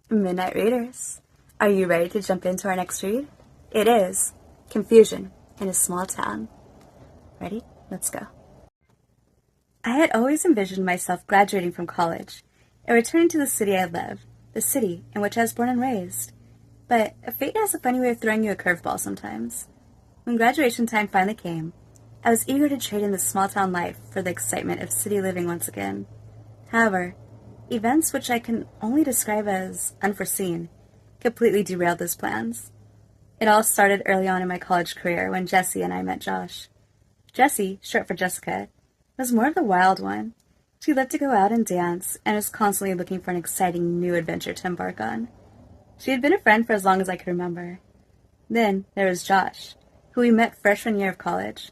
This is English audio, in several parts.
Midnight Readers, are you ready to jump into our next read? It is Confusion in a Small Town. Ready? Let's go. I had always envisioned myself graduating from college and returning to the city I love, the city in which I was born and raised. But fate has a funny way of throwing you a curveball sometimes. When graduation time finally came, I was eager to trade in the small-town life for the excitement of city living once again. However, events which I can only describe as unforeseen completely derailed those plans. It all started early on in my college career when Jessie and I met Josh. Jessie, short for Jessica, was more of the wild one. She loved to go out and dance and was constantly looking for an exciting new adventure to embark on. She had been a friend for as long as I could remember. Then there was Josh, who we met freshman year of college.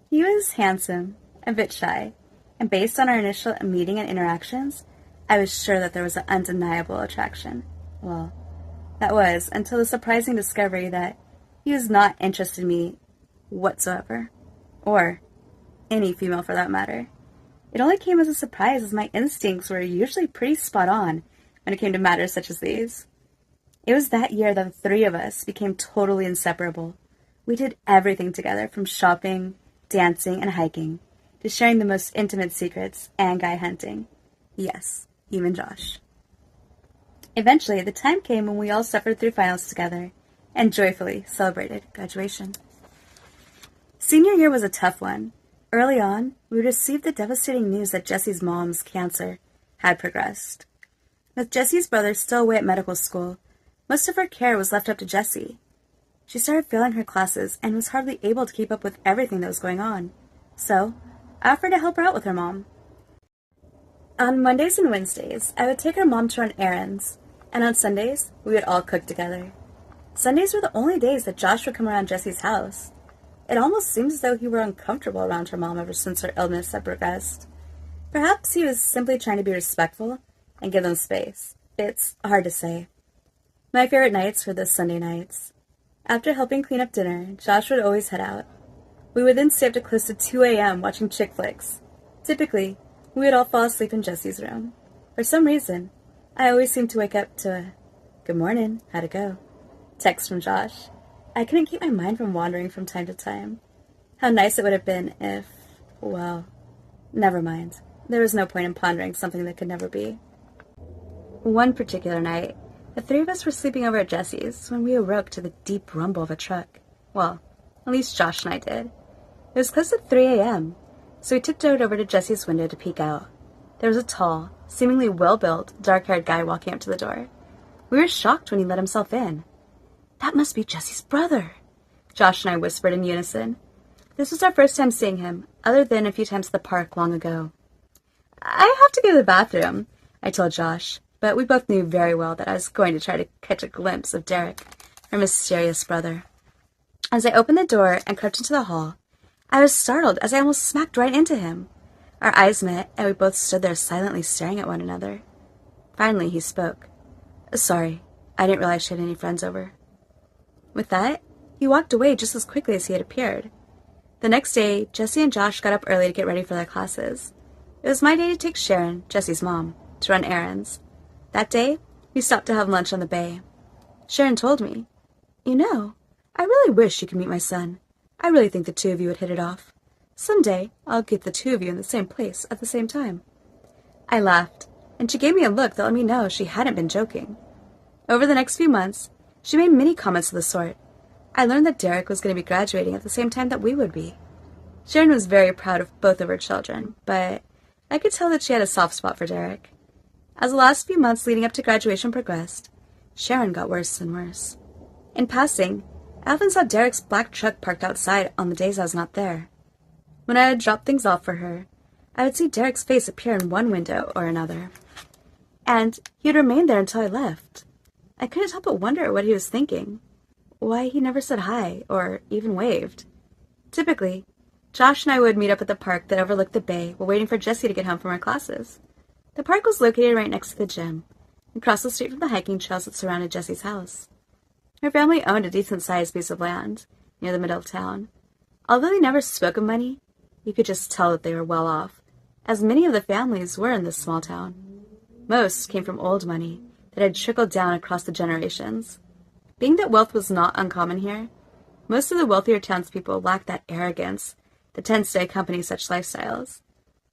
He was handsome, a bit shy, and based on our initial meeting and interactions, I was sure that there was an undeniable attraction. Well, that was until the surprising discovery that he was not interested in me whatsoever, or any female for that matter. It only came as a surprise as my instincts were usually pretty spot on when it came to matters such as these. It was that year that the three of us became totally inseparable. We did everything together, from shopping, dancing, and hiking, to sharing the most intimate secrets and guy hunting. Yes, even Josh. Eventually, the time came when we all suffered through finals together and joyfully celebrated graduation. Senior year was a tough one. Early on, we received the devastating news that Jessie's mom's cancer had progressed. With Jessie's brother still away at medical school, most of her care was left up to Jessie. She started failing her classes and was hardly able to keep up with everything that was going on. So, I offered to help her out with her mom. On Mondays and Wednesdays, I would take her mom to run errands, and on Sundays, we would all cook together. Sundays were the only days that Josh would come around Jessie's house. It almost seemed as though he were uncomfortable around her mom ever since her illness had progressed. Perhaps he was simply trying to be respectful and give them space. It's hard to say. My favorite nights were the Sunday nights. After helping clean up dinner, Josh would always head out. We would then stay up to close to 2 a.m. watching chick flicks. Typically, we would all fall asleep in Jessie's room. For some reason, I always seemed to wake up to a "Good morning, how'd it go?" text from Josh. I couldn't keep my mind from wandering from time to time. How nice it would have been if, well, never mind. There was no point in pondering something that could never be. One particular night, the three of us were sleeping over at Jessie's when we awoke to the deep rumble of a truck. Well, at least Josh and I did. It was close to 3 a.m., so we tiptoed over to Jessie's window to peek out. There was a tall, seemingly well-built, dark-haired guy walking up to the door. We were shocked when he let himself in. "That must be Jessie's brother," Josh and I whispered in unison. This was our first time seeing him, other than a few times at the park long ago. "I have to go to the bathroom," I told Josh, but we both knew very well that I was going to try to catch a glimpse of Derek, our mysterious brother. As I opened the door and crept into the hall, I was startled as I almost smacked right into him. Our eyes met, and we both stood there silently staring at one another. Finally, he spoke. "Sorry, I didn't realize she had any friends over." With that, he walked away just as quickly as he had appeared. The next day, Jessie and Josh got up early to get ready for their classes. It was my day to take Sharon, Jessie's mom, to run errands. That day, we stopped to have lunch on the bay. Sharon told me, "You know, I really wish you could meet my son. I really think the two of you would hit it off. Someday, I'll get the two of you in the same place at the same time." I laughed, and she gave me a look that let me know she hadn't been joking. Over the next few months, she made many comments of the sort. I learned that Derek was going to be graduating at the same time that we would be. Sharon was very proud of both of her children, but I could tell that she had a soft spot for Derek. As the last few months leading up to graduation progressed, Sharon got worse and worse. In passing, I often saw Derek's black truck parked outside on the days I was not there. When I would drop things off for her, I would see Derek's face appear in one window or another. And he would remain there until I left. I couldn't help but wonder what he was thinking. Why he never said hi, or even waved. Typically, Josh and I would meet up at the park that overlooked the bay while waiting for Jessie to get home from her classes. The park was located right next to the gym, across the street from the hiking trails that surrounded Jessie's house. Her family owned a decent-sized piece of land near the middle of town. Although they never spoke of money, you could just tell that they were well off, as many of the families were in this small town. Most came from old money, that had trickled down across the generations. Being that wealth was not uncommon here, most of the wealthier townspeople lacked that arrogance that tends to accompany such lifestyles.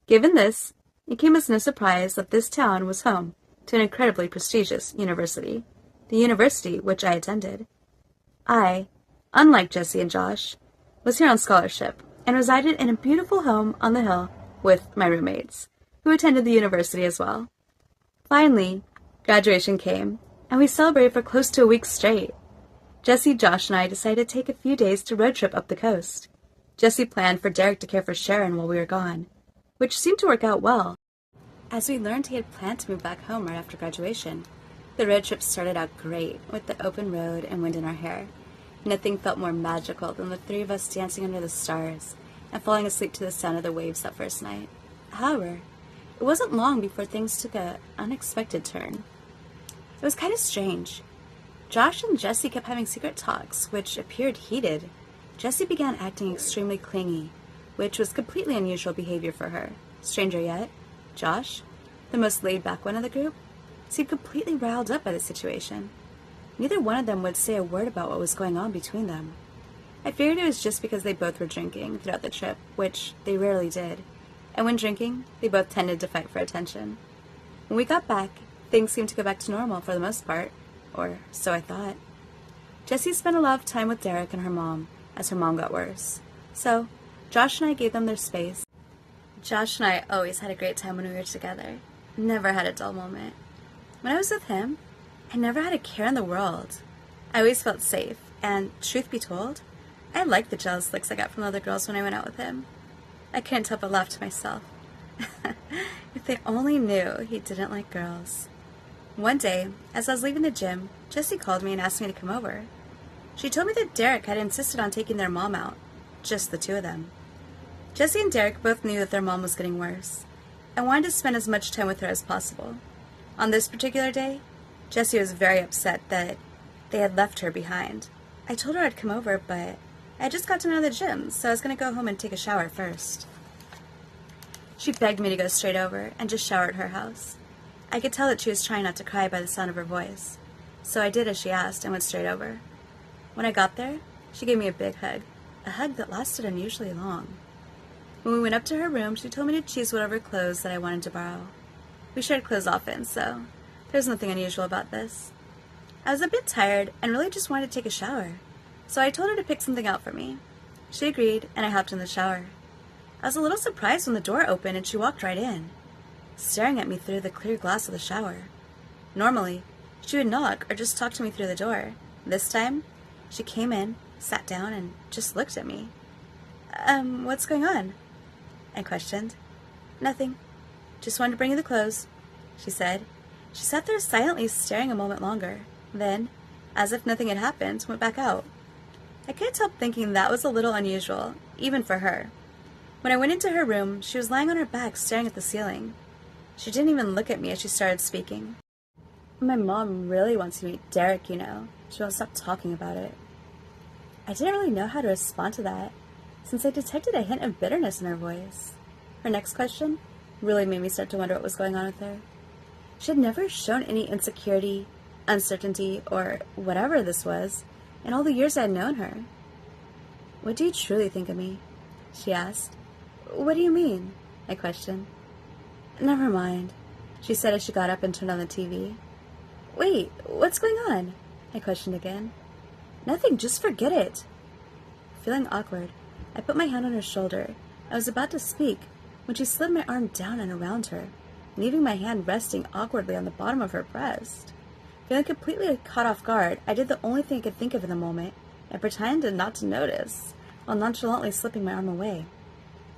Given this, it came as no surprise that this town was home to an incredibly prestigious university, the university which I attended. I, unlike Jesse and Josh, was here on scholarship and resided in a beautiful home on the hill with my roommates, who attended the university as well. Finally, graduation came, and we celebrated for close to a week straight. Jesse, Josh, and I decided to take a few days to road trip up the coast. Jesse planned for Derek to care for Sharon while we were gone, which seemed to work out well. As we learned he had planned to move back home right after graduation, the road trip started out great, with the open road and wind in our hair. Nothing felt more magical than the three of us dancing under the stars and falling asleep to the sound of the waves that first night. However, it wasn't long before things took an unexpected turn. It was kind of strange. Josh and Jesse kept having secret talks, which appeared heated. Jesse began acting extremely clingy, which was completely unusual behavior for her. Stranger yet, Josh, the most laid-back one of the group, seemed completely riled up by the situation. Neither one of them would say a word about what was going on between them. I figured it was just because they both were drinking throughout the trip, which they rarely did, and when drinking, they both tended to fight for attention. When we got back, things seemed to go back to normal for the most part, or so I thought. Jessie spent a lot of time with Derek and her mom, as her mom got worse. So, Josh and I gave them their space. Josh and I always had a great time when we were together. Never had a dull moment. When I was with him, I never had a care in the world. I always felt safe, and truth be told, I liked the jealous looks I got from the other girls when I went out with him. I couldn't help but laugh to myself. If they only knew he didn't like girls. One day, as I was leaving the gym, Jessie called me and asked me to come over. She told me that Derek had insisted on taking their mom out, just the two of them. Jessie and Derek both knew that their mom was getting worse, and wanted to spend as much time with her as possible. On this particular day, Jessie was very upset that they had left her behind. I told her I'd come over, but I just got to know the gym, so I was going to go home and take a shower first. She begged me to go straight over and just shower at her house. I could tell that she was trying not to cry by the sound of her voice, so I did as she asked and went straight over. When I got there, she gave me a big hug, a hug that lasted unusually long. When we went up to her room, she told me to choose whatever clothes that I wanted to borrow. We shared clothes often, so there was nothing unusual about this. I was a bit tired and really just wanted to take a shower, so I told her to pick something out for me. She agreed, and I hopped in the shower. I was a little surprised when the door opened and she walked right in, staring at me through the clear glass of the shower. Normally, she would knock or just talk to me through the door. This time, she came in, sat down, and just looked at me. What's going on?" I questioned. "Nothing. Just wanted to bring you the clothes," she said. She sat there silently staring a moment longer, then, as if nothing had happened, went back out. I couldn't help thinking that was a little unusual, even for her. When I went into her room, she was lying on her back staring at the ceiling. She didn't even look at me as she started speaking. "My mom really wants to meet Derek, you know. She won't stop talking about it." I didn't really know how to respond to that, since I detected a hint of bitterness in her voice. Her next question really made me start to wonder what was going on with her. She had never shown any insecurity, uncertainty, or whatever this was in all the years I had known her. "What do you truly think of me?" she asked. "What do you mean?" I questioned. "Never mind," she said as she got up and turned on the TV. "Wait, what's going on?" I questioned again. "Nothing, just forget it." Feeling awkward, I put my hand on her shoulder. I was about to speak when she slid my arm down and around her, leaving my hand resting awkwardly on the bottom of her breast. Feeling completely caught off guard, I did the only thing I could think of in the moment and pretended not to notice, while nonchalantly slipping my arm away.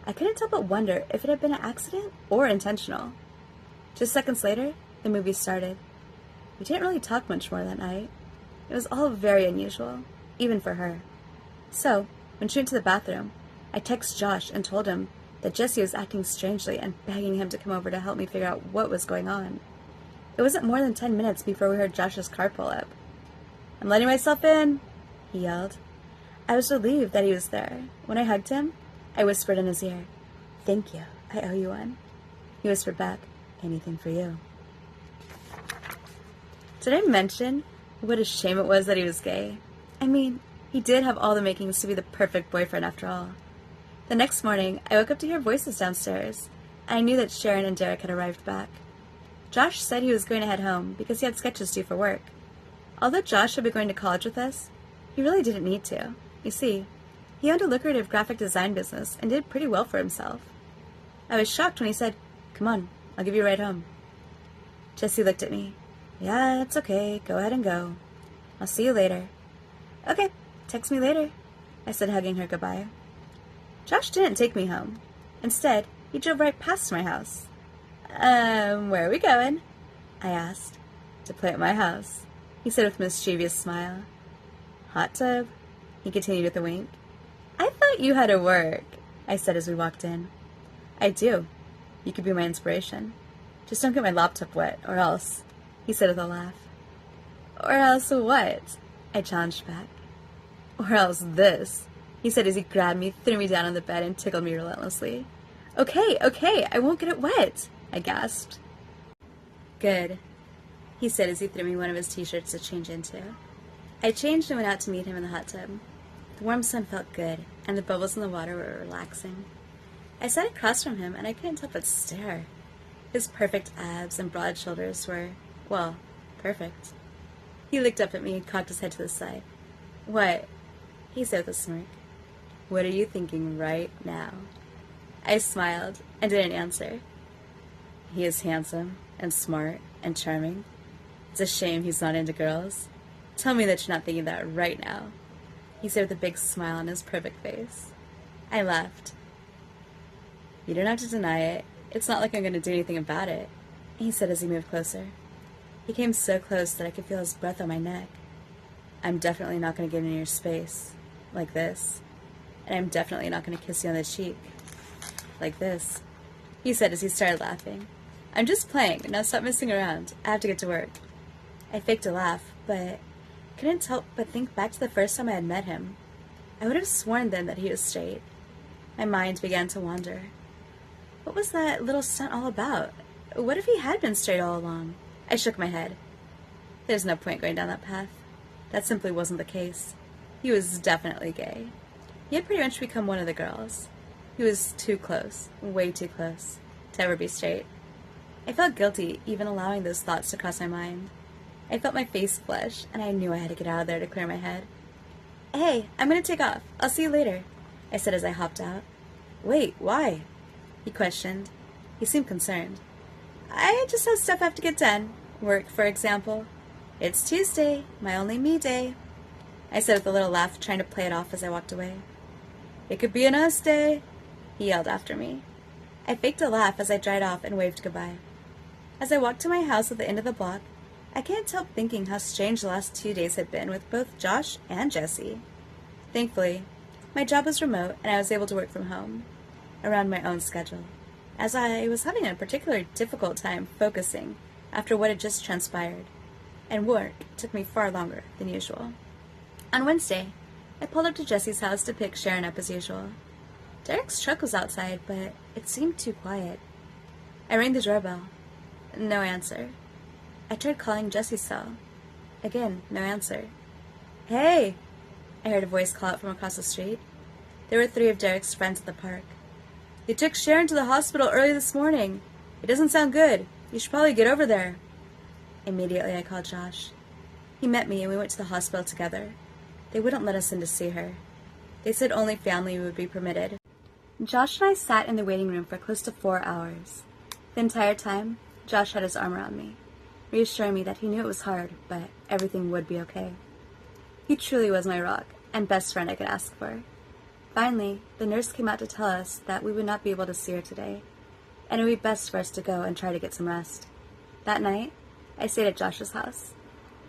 I couldn't help but wonder if it had been an accident or intentional. Just seconds later, the movie started. We didn't really talk much more that night. It was all very unusual, even for her. So, when she went to the bathroom, I texted Josh and told him that Jessie was acting strangely and begging him to come over to help me figure out what was going on. It wasn't more than 10 minutes before we heard Josh's car pull up. "I'm letting myself in," he yelled. I was relieved that he was there. When I hugged him, I whispered in his ear, "Thank you, I owe you one." He whispered back, "Anything for you." Did I mention what a shame it was that he was gay? I mean, he did have all the makings to be the perfect boyfriend after all. The next morning, I woke up to hear voices downstairs, and I knew that Sharon and Derek had arrived back. Josh said he was going to head home because he had sketches due for work. Although Josh had been going to college with us, he really didn't need to. You see, he owned a lucrative graphic design business and did pretty well for himself. I was shocked when he said, "Come on, I'll give you a ride home." Jessie looked at me. "Yeah, it's okay. Go ahead and go. I'll see you later." "Okay, text me later," I said, hugging her goodbye. Josh didn't take me home. Instead, he drove right past my house. Where are we going?" I asked. "To play at my house," he said with a mischievous smile. "Hot tub?" he continued with a wink. "I thought you had to work," I said as we walked in. "I do. You could be my inspiration. Just don't get my laptop wet, or else," he said with a laugh. "Or else what?" I challenged back. "Or else this," he said as he grabbed me, threw me down on the bed, and tickled me relentlessly. Okay, I won't get it wet," I gasped. "Good," he said as he threw me one of his t-shirts to change into. I changed and went out to meet him in the hot tub. The warm sun felt good, and the bubbles in the water were relaxing. I sat across from him, and I couldn't help but stare. His perfect abs and broad shoulders were, well, perfect. He looked up at me and cocked his head to the side. "What?" he said with a smirk. "What are you thinking right now?" I smiled and didn't answer. "He is handsome and smart and charming. It's a shame he's not into girls. Tell me that you're not thinking that right now," he said with a big smile on his perfect face. I laughed. "You don't have to deny it. It's not like I'm going to do anything about it," he said as he moved closer. He came so close that I could feel his breath on my neck. "I'm definitely not going to get in your space, like this. And I'm definitely not going to kiss you on the cheek, like this," he said as he started laughing. "I'm just playing. Now stop messing around. I have to get to work." I faked a laugh, but couldn't help but think back to the first time I had met him. I would have sworn then that he was straight. My mind began to wander. What was that little stunt all about? What if he had been straight all along? I shook my head. There's no point going down that path. That simply wasn't the case. He was definitely gay. He had pretty much become one of the girls. He was too close, way too close, to ever be straight. I felt guilty even allowing those thoughts to cross my mind. I felt my face flush, and I knew I had to get out of there to clear my head. "Hey, I'm going to take off. I'll see you later," I said as I hopped out. "Wait, why?" he questioned. He seemed concerned. "I just have stuff I have to get done. Work, for example. It's Tuesday, my only me day," I said with a little laugh, trying to play it off as I walked away. "It could be an us day," he yelled after me. I faked a laugh as I dried off and waved goodbye. As I walked to my house at the end of the block, I can't help thinking how strange the last 2 days had been with both Josh and Jessie. Thankfully, my job was remote and I was able to work from home, around my own schedule, as I was having a particularly difficult time focusing after what had just transpired, and work took me far longer than usual. On Wednesday, I pulled up to Jessie's house to pick Sharon up as usual. Derek's truck was outside, but it seemed too quiet. I rang the doorbell. No answer. I tried calling Jessie's cell. Again, no answer. "Hey!" I heard a voice call out from across the street. There were 3 of Derek's friends at the park. "They took Sharon to the hospital early this morning. It doesn't sound good. You should probably get over there." Immediately I called Josh. He met me and we went to the hospital together. They wouldn't let us in to see her. They said only family would be permitted. Josh and I sat in the waiting room for close to 4 hours. The entire time, Josh had his arm around me, reassuring me that he knew it was hard, but everything would be okay. He truly was my rock and best friend I could ask for. Finally, the nurse came out to tell us that we would not be able to see her today, and it would be best for us to go and try to get some rest. That night, I stayed at Josh's house.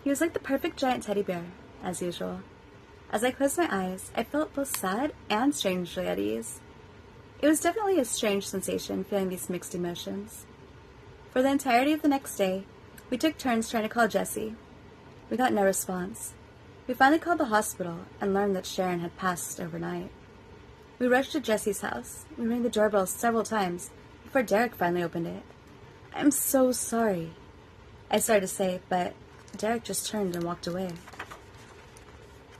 He was like the perfect giant teddy bear, as usual. As I closed my eyes, I felt both sad and strangely at ease. It was definitely a strange sensation feeling these mixed emotions. For the entirety of the next day, we took turns trying to call Jessie. We got no response. We finally called the hospital and learned that Sharon had passed overnight. We rushed to Jessie's house. We rang the doorbell several times before Derek finally opened it. "I'm so sorry," I started to say, but Derek just turned and walked away.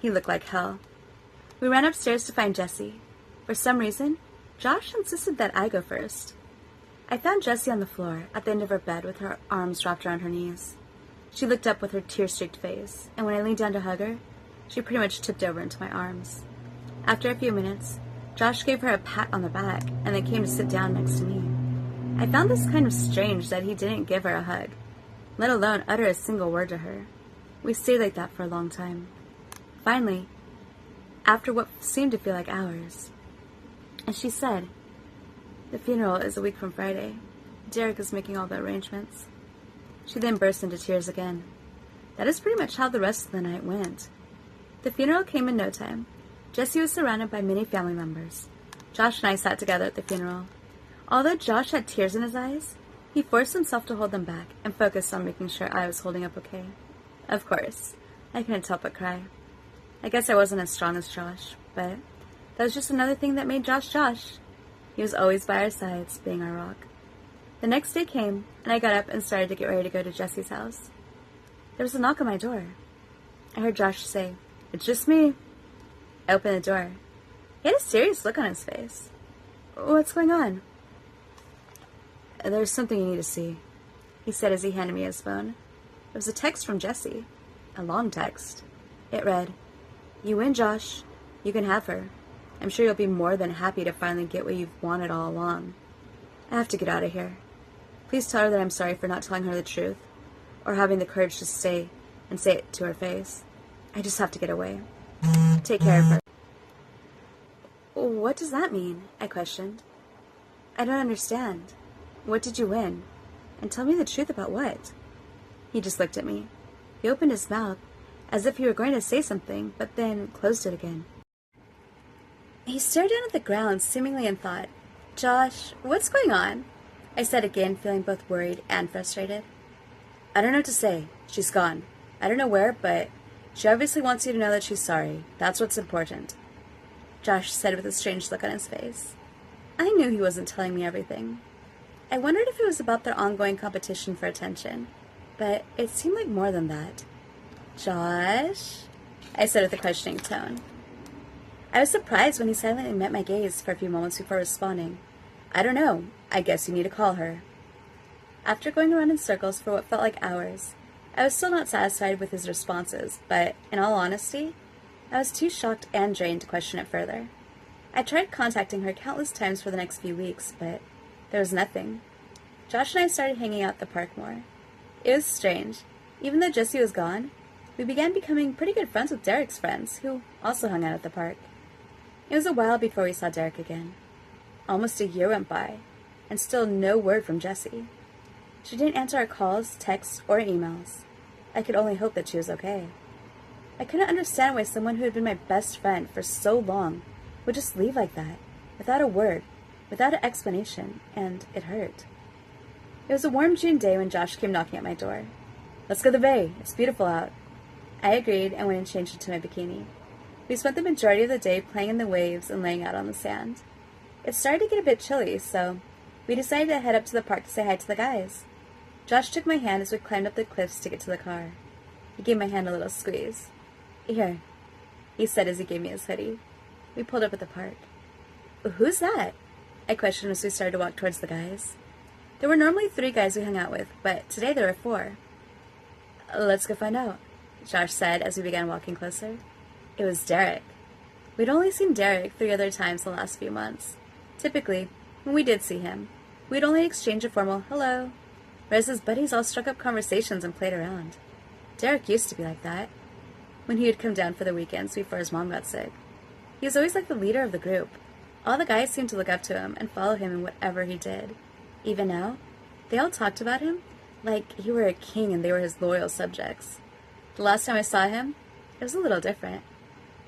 He looked like hell. We ran upstairs to find Jessie. For some reason, Josh insisted that I go first. I found Jessie on the floor at the end of her bed with her arms wrapped around her knees. She looked up with her tear-streaked face, and when I leaned down to hug her, she pretty much tipped over into my arms. After a few minutes, Josh gave her a pat on the back and then came to sit down next to me. I found this kind of strange that he didn't give her a hug, let alone utter a single word to her. We stayed like that for a long time. Finally, after what seemed to feel like hours, and she said, "The funeral is a week from Friday. Derek is making all the arrangements." She then burst into tears again. That is pretty much how the rest of the night went. The funeral came in no time. Jessie was surrounded by many family members. Josh and I sat together at the funeral. Although Josh had tears in his eyes, he forced himself to hold them back and focused on making sure I was holding up okay. Of course, I couldn't help but cry. I guess I wasn't as strong as Josh, but that was just another thing that made Josh Josh. He was always by our sides, being our rock. The next day came, and I got up and started to get ready to go to Jessie's house. There was a knock on my door. I heard Josh say, "It's just me." I opened the door. He had a serious look on his face. "What's going on?" "There's something you need to see," he said as he handed me his phone. It was a text from Jessie. A long text. It read, "You win, Josh. You can have her. I'm sure you'll be more than happy to finally get what you've wanted all along. I have to get out of here. Please tell her that I'm sorry for not telling her the truth, or having the courage to stay and say it to her face. I just have to get away. Take care of her." "What does that mean?" I questioned. "I don't understand. What did you win? And tell me the truth about what?" He just looked at me. He opened his mouth, as if he were going to say something, but then closed it again. He stared down at the ground, seemingly in thought. "Josh, what's going on?" I said again, feeling both worried and frustrated. "I don't know what to say. She's gone. I don't know where, but she obviously wants you to know that she's sorry. That's what's important," Josh said with a strange look on his face. I knew he wasn't telling me everything. I wondered if it was about their ongoing competition for attention, but it seemed like more than that. "Josh?" I said with a questioning tone. I was surprised when he silently met my gaze for a few moments before responding. "I don't know. I guess you need to call her." After going around in circles for what felt like hours, I was still not satisfied with his responses, but, in all honesty, I was too shocked and drained to question it further. I tried contacting her countless times for the next few weeks, but there was nothing. Josh and I started hanging out at the park more. It was strange. Even though Jessie was gone, we began becoming pretty good friends with Derek's friends, who also hung out at the park. It was a while before we saw Derek again. Almost a year went by, and still no word from Jessie. She didn't answer our calls, texts, or emails. I could only hope that she was okay. I couldn't understand why someone who had been my best friend for so long would just leave like that, without a word, without an explanation, and it hurt. It was a warm June day when Josh came knocking at my door. "Let's go to the bay. It's beautiful out." I agreed and went and changed into my bikini. We spent the majority of the day playing in the waves and laying out on the sand. It started to get a bit chilly, so we decided to head up to the park to say hi to the guys. Josh took my hand as we climbed up the cliffs to get to the car. He gave my hand a little squeeze. "Here," he said as he gave me his hoodie. We pulled up at the park. "Who's that?" I questioned as we started to walk towards the guys. There were normally 3 guys we hung out with, but today there were 4. "Let's go find out," Josh said as we began walking closer. It was Derek. We'd only seen Derek 3 other times in the last few months. Typically, when we did see him, we'd only exchange a formal hello, whereas his buddies all struck up conversations and played around. Derek used to be like that, when he would come down for the weekends before his mom got sick. He was always like the leader of the group. All the guys seemed to look up to him and follow him in whatever he did. Even now, they all talked about him like he were a king and they were his loyal subjects. The last time I saw him, it was a little different.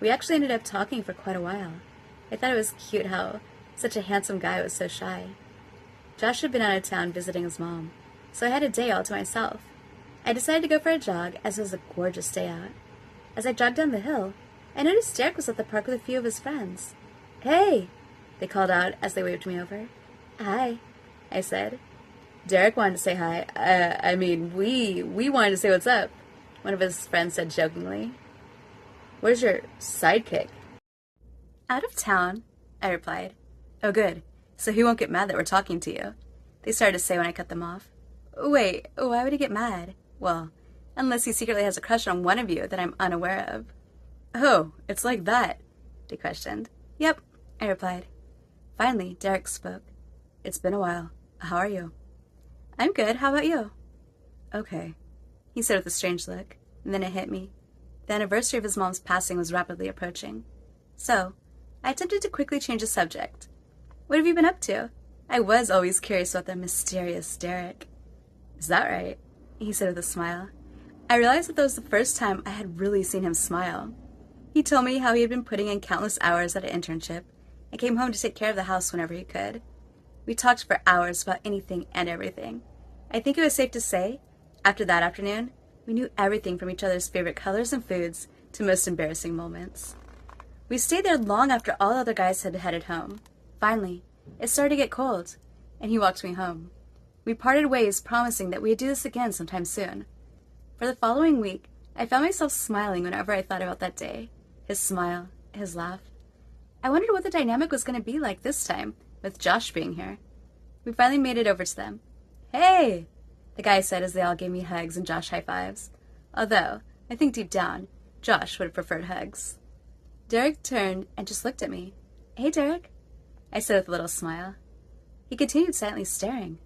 We actually ended up talking for quite a while. I thought it was cute how such a handsome guy was so shy. Josh had been out of town visiting his mom, so I had a day all to myself. I decided to go for a jog as it was a gorgeous day out. As I jogged down the hill, I noticed Derek was at the park with a few of his friends. "Hey!" they called out as they waved me over. "Hi," I said. Derek wanted to say hi. We wanted to say what's up. one of his friends said jokingly. Where's your sidekick? Out of town, I replied. Oh, good. So he won't get mad that we're talking to you. They started to say when I cut them off. Wait, why would he get mad? Well, unless he secretly has a crush on one of you that I'm unaware of. Oh, it's like that, they questioned. Yep, I replied. Finally, Derek spoke. It's been a while. How are you? I'm good. How about you? Okay, he said with a strange look, and then it hit me. The anniversary of his mom's passing was rapidly approaching. So, I attempted to quickly change the subject. What have you been up to? I was always curious about the mysterious Derek. Is that right? He said with a smile. I realized that was the first time I had really seen him smile. He told me how he had been putting in countless hours at an internship and came home to take care of the house whenever he could. We talked for hours about anything and everything. I think it was safe to say, after that afternoon, we knew everything from each other's favorite colors and foods to most embarrassing moments. We stayed there long after all other guys had headed home. Finally, it started to get cold, and he walked me home. We parted ways, promising that we'd do this again sometime soon. For the following week, I found myself smiling whenever I thought about that day. His smile, his laugh. I wondered what the dynamic was going to be like this time, with Josh being here. We finally made it over to them. Hey! The guy said as they all gave me hugs and Josh high fives. Although, I think deep down, Josh would have preferred hugs. Derek turned and just looked at me. Hey, Derek, I said with a little smile. He continued silently staring.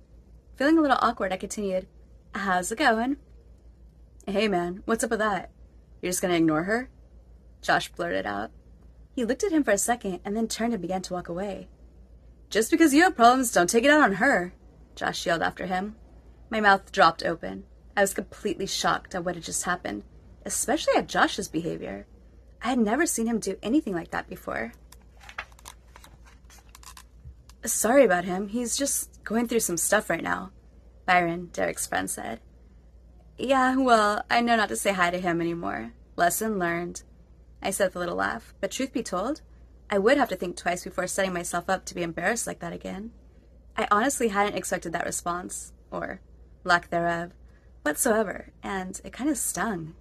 Feeling a little awkward, I continued, How's it going? Hey, man, what's up with that? You're just going to ignore her? Josh blurted out. He looked at him for a second and then turned and began to walk away. Just because you have problems, don't take it out on her, Josh yelled after him. My mouth dropped open. I was completely shocked at what had just happened, especially at Josh's behavior. I had never seen him do anything like that before. Sorry about him. He's just going through some stuff right now, Byron, Derek's friend, said. Yeah, well, I know not to say hi to him anymore. Lesson learned, I said with a little laugh. But truth be told, I would have to think twice before setting myself up to be embarrassed like that again. I honestly hadn't expected that response, or lack thereof, whatsoever, and it kind of stung.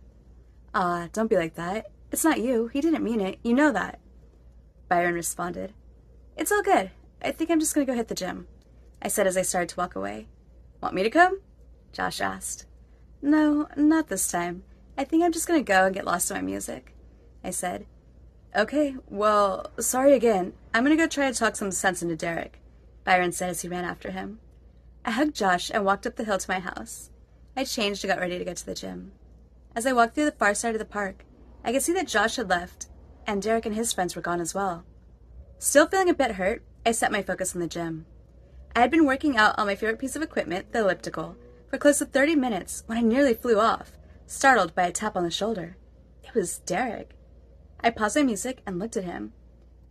Don't be like that. It's not you. He didn't mean it. You know that. Byron responded. It's all good. I think I'm just going to go hit the gym, I said as I started to walk away. Want me to come? Josh asked. No, not this time. I think I'm just going to go and get lost in my music, I said. Okay, well, sorry again. I'm going to go try to talk some sense into Derek, Byron said as he ran after him. I hugged Josh and walked up the hill to my house. I changed and got ready to go to the gym. As I walked through the far side of the park, I could see that Josh had left, and Derek and his friends were gone as well. Still feeling a bit hurt, I set my focus on the gym. I had been working out on my favorite piece of equipment, the elliptical, for close to 30 minutes when I nearly flew off, startled by a tap on the shoulder. It was Derek. I paused my music and looked at him.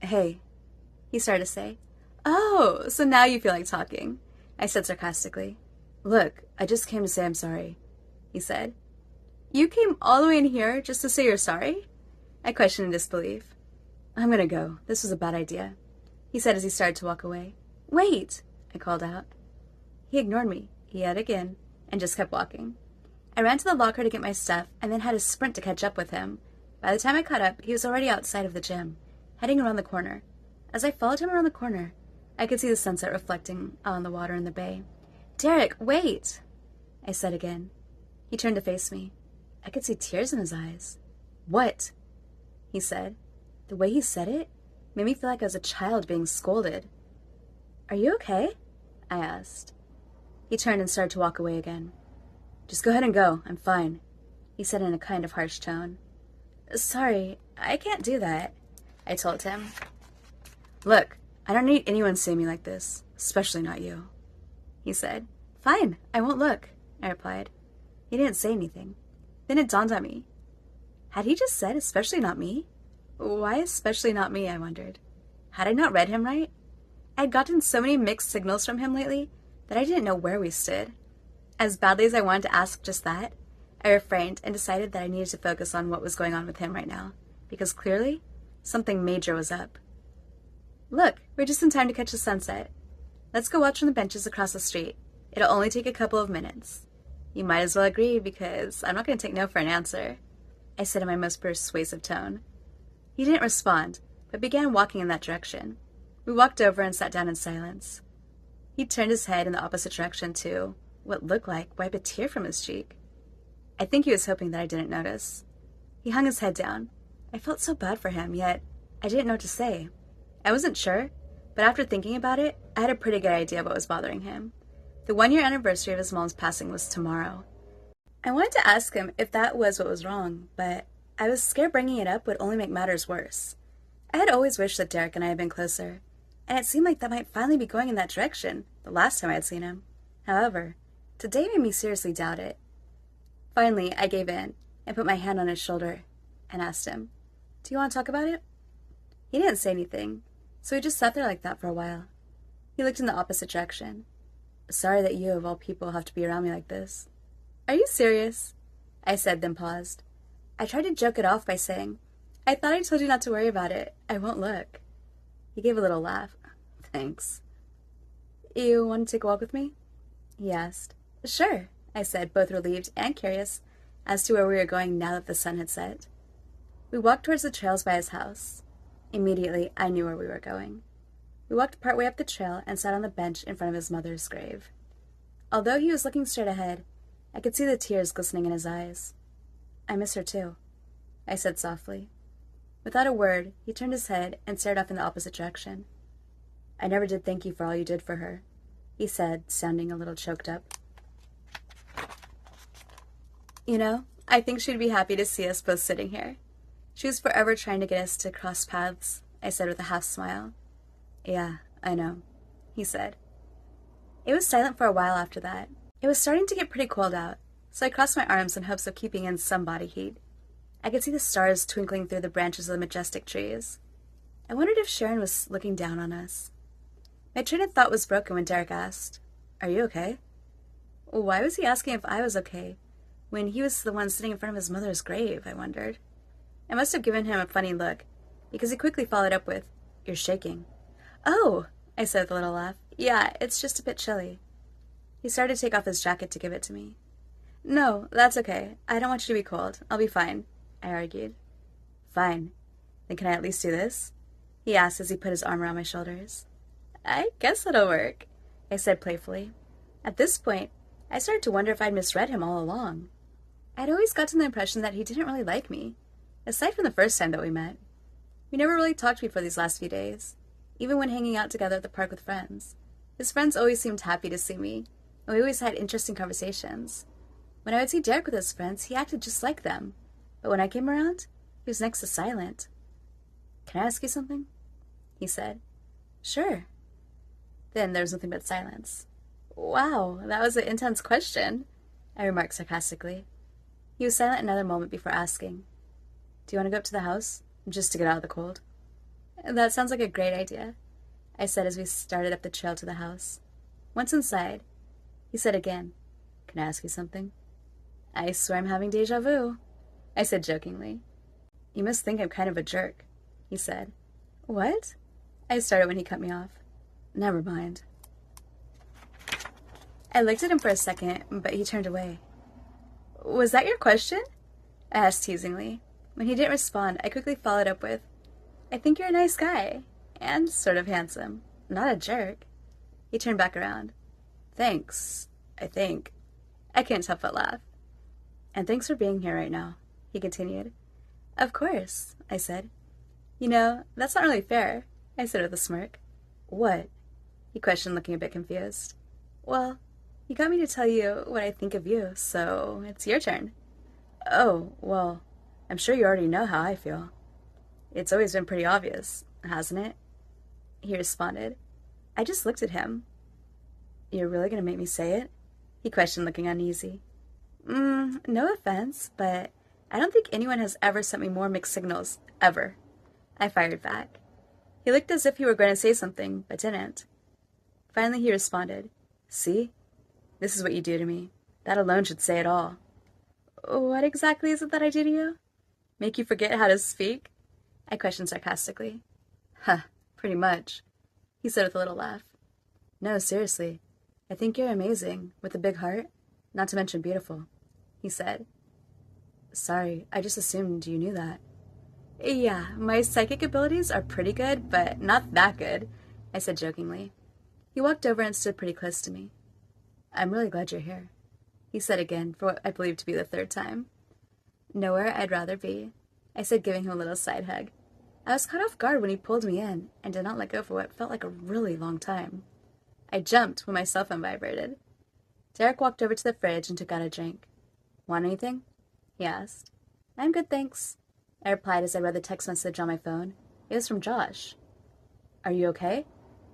Hey, he started to say. Oh, so now you feel like talking, I said sarcastically. Look, I just came to say I'm sorry, he said. You came all the way in here just to say you're sorry? I questioned in disbelief. I'm gonna go. This was a bad idea, he said as he started to walk away. Wait, I called out. He ignored me, yet again, and just kept walking. I ran to the locker to get my stuff and then had a sprint to catch up with him. By the time I caught up, he was already outside of the gym, heading around the corner. As I followed him around the corner, I could see the sunset reflecting on the water in the bay. Derek, wait, I said again. He turned to face me. I could see tears in his eyes. What? He said. The way he said it made me feel like I was a child being scolded. Are you okay? I asked. He turned and started to walk away again. Just go ahead and go. I'm fine, he said in a kind of harsh tone. Sorry, I can't do that, I told him. Look, I don't need anyone seeing me like this, especially not you, he said. Fine, I won't look, I replied. He didn't say anything. Then it dawned on me. Had he just said, especially not me? Why especially not me, I wondered. Had I not read him right? I had gotten so many mixed signals from him lately that I didn't know where we stood. As badly as I wanted to ask just that, I refrained and decided that I needed to focus on what was going on with him right now, because clearly, something major was up. Look, we're just in time to catch the sunset. Let's go watch from the benches across the street. It'll only take a couple of minutes. You might as well agree, because I'm not going to take no for an answer, I said in my most persuasive tone. He didn't respond, but began walking in that direction. We walked over and sat down in silence. He turned his head in the opposite direction to, what looked like, wipe a tear from his cheek. I think he was hoping that I didn't notice. He hung his head down. I felt so bad for him, yet I didn't know what to say. I wasn't sure, but after thinking about it, I had a pretty good idea of what was bothering him. The 1-year anniversary of his mom's passing was tomorrow. I wanted to ask him if that was what was wrong, but I was scared bringing it up would only make matters worse. I had always wished that Derek and I had been closer, and it seemed like that might finally be going in that direction the last time I had seen him. However, today made me seriously doubt it. Finally, I gave in and put my hand on his shoulder and asked him, "Do you want to talk about it?" He didn't say anything, so he just sat there like that for a while. He looked in the opposite direction. "Sorry that you, of all people, have to be around me like this." "Are you serious?" I said, then paused. I tried to joke it off by saying, "I thought I told you not to worry about it. I won't look." He gave a little laugh. "Thanks." "You want to take a walk with me?" he asked. "Sure," I said, both relieved and curious as to where we were going now that the sun had set. We walked towards the trails by his house. Immediately, I knew where we were going. We walked partway up the trail and sat on the bench in front of his mother's grave. Although he was looking straight ahead, I could see the tears glistening in his eyes. "I miss her too," I said softly. Without a word, he turned his head and stared off in the opposite direction. "I never did thank you for all you did for her," he said, sounding a little choked up. "You know, I think she'd be happy to see us both sitting here. She was forever trying to get us to cross paths," I said with a half smile. "Yeah, I know," he said. It was silent for a while after that. It was starting to get pretty cold out, so I crossed my arms in hopes of keeping in some body heat. I could see the stars twinkling through the branches of the majestic trees. I wondered if Sharon was looking down on us. My train of thought was broken when Derek asked, "Are you okay?" Why was he asking if I was okay, when he was the one sitting in front of his mother's grave, I wondered. I must have given him a funny look, because he quickly followed up with, "You're shaking." "Oh," I said with a little laugh. "Yeah, it's just a bit chilly." He started to take off his jacket to give it to me. "No, that's okay. I don't want you to be cold. I'll be fine," I argued. "Fine. Then can I at least do this?" he asked as he put his arm around my shoulders. "I guess that'll work," I said playfully. At this point, I started to wonder if I'd misread him all along. I'd always gotten the impression that he didn't really like me, aside from the first time that we met. We never really talked before these last few days, even when hanging out together at the park with friends. His friends always seemed happy to see me, and we always had interesting conversations. When I would see Derek with his friends, he acted just like them, but when I came around, he was next to silent. "Can I ask you something?" he said. "Sure." Then there was nothing but silence. "Wow, that was an intense question," I remarked sarcastically. He was silent another moment before asking, "Do you want to go up to the house, just to get out of the cold?" "That sounds like a great idea," I said as we started up the trail to the house. Once inside, he said again, "Can I ask you something?" "I swear I'm having deja vu," I said jokingly. "You must think I'm kind of a jerk," he said. "What?" I started when he cut me off. "Never mind." I looked at him for a second, but he turned away. "Was that your question?" I asked teasingly. When he didn't respond, I quickly followed up with, "I think you're a nice guy, and sort of handsome. Not a jerk." He turned back around. "Thanks, I think." I couldn't help but laugh. "And thanks for being here right now," he continued. "Of course," I said. "You know, that's not really fair," I said with a smirk. "What?" he questioned, looking a bit confused. "Well, you got me to tell you what I think of you, so it's your turn." "Oh, well, I'm sure you already know how I feel." "It's always been pretty obvious, hasn't it?" he responded. I just looked at him. "You're really going to make me say it?" he questioned, looking uneasy. No offense, but I don't think anyone has ever sent me more mixed signals, ever," I fired back. He looked as if he were going to say something, but didn't. Finally he responded, "See? This is what you do to me. That alone should say it all." "What exactly is it that I do to you?" "Make you forget how to speak?" I questioned sarcastically. "Huh, pretty much," he said with a little laugh. "No, seriously. I think you're amazing, with a big heart. Not to mention beautiful, he said. Sorry, I just assumed you knew that. Yeah, my psychic abilities are pretty good, but not that good, I said jokingly. He walked over and stood pretty close to me. I'm really glad you're here, he said again for what I believed to be the third time. Nowhere I'd rather be, I said, giving him a little side hug. I was caught off guard when he pulled me in and did not let go for what felt like a really long time. I jumped when my cell phone vibrated. Derek walked over to the fridge and took out a drink. Want anything? He asked. I'm good, thanks, I replied as I read the text message on my phone. It was from Josh. Are you okay?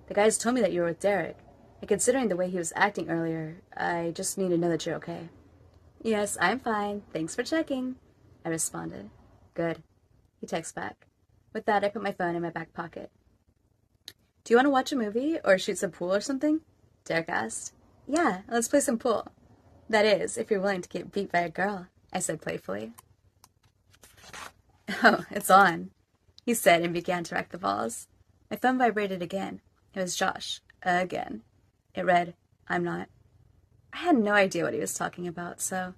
The guys told me that you were with Derek, and considering the way he was acting earlier, I just need to know that you're okay. Yes, I'm fine. Thanks for checking, I responded. Good, he texted back. With that, I put my phone in my back pocket. Do you want to watch a movie or shoot some pool or something? Derek asked. Yeah, let's play some pool. That is, if you're willing to get beat by a girl, I said playfully. Oh, it's on, he said and began to rack the balls. My phone vibrated again. It was Josh. Again. It read, I'm not. I had no idea what he was talking about, so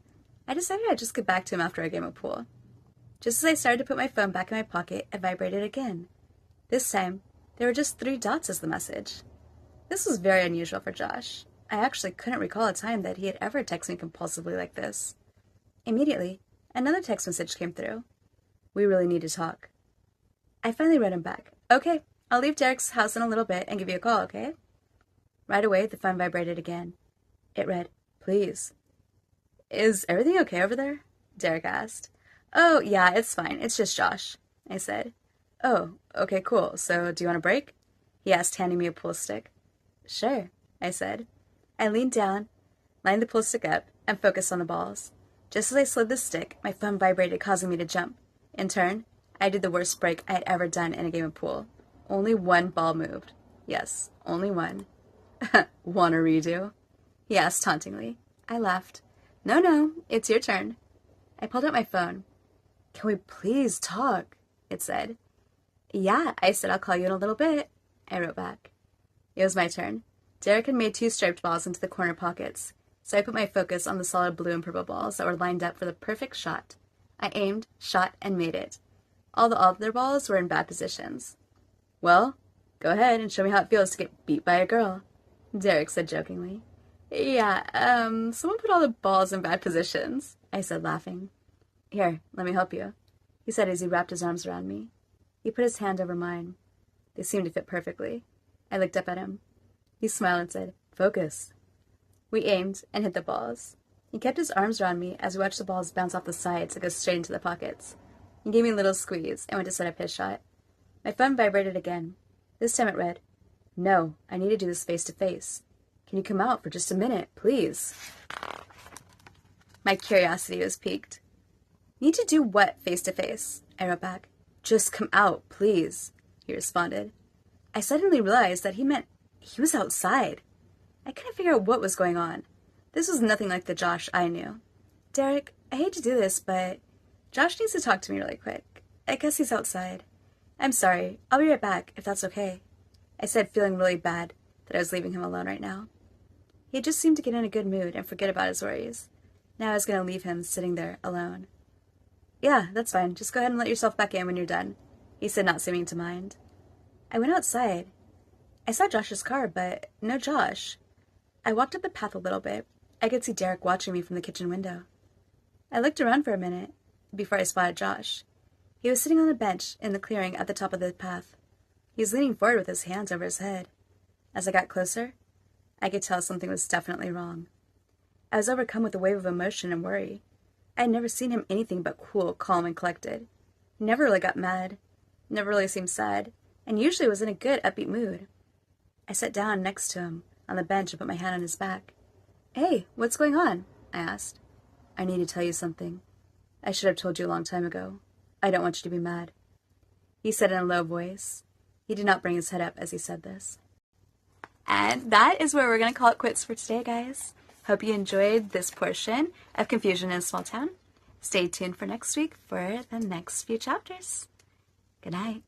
I decided I'd just get back to him after our game of pool. Just as I started to put my phone back in my pocket, it vibrated again. This time, there were just 3 dots as the message. This was very unusual for Josh. I actually couldn't recall a time that he had ever texted me compulsively like this. Immediately, another text message came through. We really need to talk. I finally read him back. Okay, I'll leave Derek's house in a little bit and give you a call, okay? Right away, the phone vibrated again. It read, please. Is everything okay over there? Derek asked. Oh, yeah, it's fine. It's just Josh, I said. Oh, okay, cool. So, do you want a break? He asked, handing me a pool stick. Sure, I said. I leaned down, lined the pool stick up, and focused on the balls. Just as I slid the stick, my phone vibrated, causing me to jump. In turn, I did the worst break I had ever done in a game of pool. Only 1 ball moved. Yes, only 1. Want a redo? He asked tauntingly. I laughed. No, it's your turn. I pulled out my phone. Can we please talk? It said. Yeah, I said I'll call you in a little bit. I wrote back. It was my turn. Derek had made 2 striped balls into the corner pockets, so I put my focus on the solid blue and purple balls that were lined up for the perfect shot. I aimed, shot, and made it. All the other balls were in bad positions. Well, go ahead and show me how it feels to get beat by a girl, Derek said jokingly. Yeah, someone put all the balls in bad positions, I said, laughing. Here, let me help you, he said as he wrapped his arms around me. He put his hand over mine. They seemed to fit perfectly. I looked up at him. He smiled and said, Focus. We aimed and hit the balls. He kept his arms around me as we watched the balls bounce off the sides and go straight into the pockets. He gave me a little squeeze and went to set up his shot. My phone vibrated again. This time it read, No, I need to do this face to face. Can you come out for just a minute, please? My curiosity was piqued. Need to do what face to face? I wrote back. Just come out, please, he responded. I suddenly realized that he meant he was outside. I couldn't figure out what was going on. This was nothing like the Josh I knew. Derek, I hate to do this, but Josh needs to talk to me really quick. I guess he's outside. I'm sorry. I'll be right back, if that's okay, I said, feeling really bad that I was leaving him alone right now. He just seemed to get in a good mood and forget about his worries. Now I was going to leave him sitting there alone. Yeah, that's fine. Just go ahead and let yourself back in when you're done, he said, not seeming to mind. I went outside. I saw Josh's car, but no Josh. I walked up the path a little bit. I could see Derek watching me from the kitchen window. I looked around for a minute before I spotted Josh. He was sitting on a bench in the clearing at the top of the path. He was leaning forward with his hands over his head. As I got closer, I could tell something was definitely wrong. I was overcome with a wave of emotion and worry. I had never seen him anything but cool, calm, and collected. He never really got mad, never really seemed sad, and usually was in a good, upbeat mood. I sat down next to him on the bench and put my hand on his back. Hey, what's going on? I asked. I need to tell you something. I should have told you a long time ago. I don't want you to be mad, he said in a low voice. He did not bring his head up as he said this. And that is where we're going to call it quits for today, guys. Hope you enjoyed this portion of Confusion in a Small Town. Stay tuned for next week for the next few chapters. Good night.